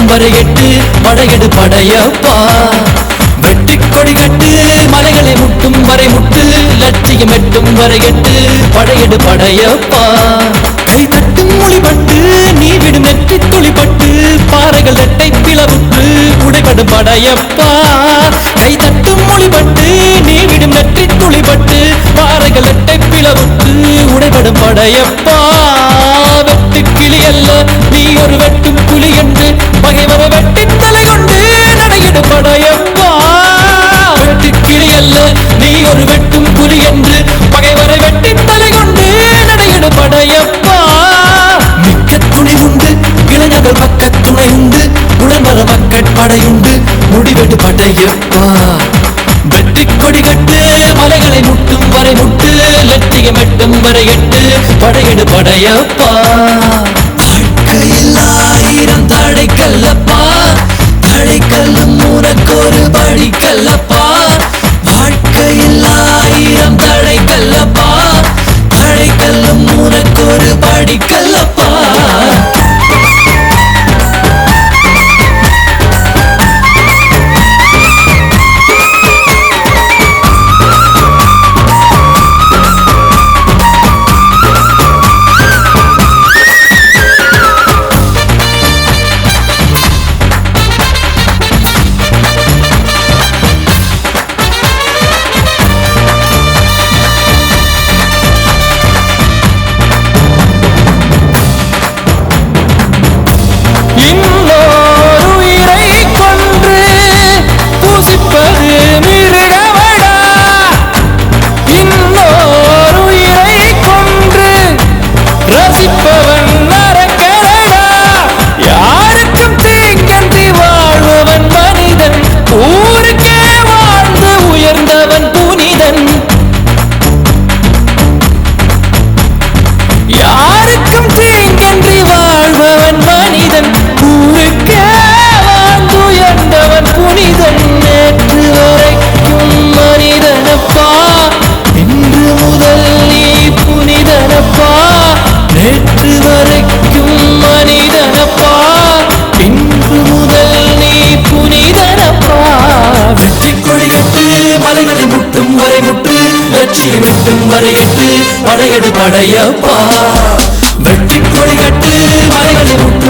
வரை எட்டு படையெடு படையப்பா வெற்றி கொடி கட்டு மலைகளை முட்டும் வரை முட்டு லட்சியம் எட்டும் வரை எட்டு படையெடு படையப்பா கை தட்டும் மொழிபட்டு நீ விடும் நெற்றி துளிப்பட்டு பாறைகள் ரெட்டை பிளவுற்று உடைபடும் படையப்பா கை தட்டும் மொழிபட்டு நீ விடும் நெற்றி துளிப்பட்டு பாறைகள் ரெட்டை பிளவுற்று உடைபடும் படையப்பா வெட்டு கிளி அல்ல நீ ஒரு வெட்டும் புலி என்று பகைவரை வெட்டி தலை கொண்டு நடையிடு படையப்பா வெட்டு கிளி அல்ல நீ ஒரு வெட்டும் புலி என்று பகைவரை வெட்டி தலை கொண்டு நடையிடு படையப்பா மிக்க துணை உண்டு இளைஞர்கள் பக்க துணை உண்டு உடன்வர மக்கள் படையுண்டு முடிவெடு படையப்பா வெற்றி கொடி கட்டு மலைகளை முட்டும் வரை முட்டு லட்சியம் எட்டும் வரை எட்டு படையெடு படையப்பா வாழ்க்கையில் ஆயிரம் தடைக்கல்லப்பா தடைக்கல்லும் உனக்கொரு படிக்கல்லப்பா வாழ்க்கையில் ஆயிரம் தடைக்கல்லப்பா தடைக்கல்லும் உனக்கொரு படிக்கல்லப்பா படையெடு படையப்பா வெற்றி கொடி கட்டு மலைகளை முட்டு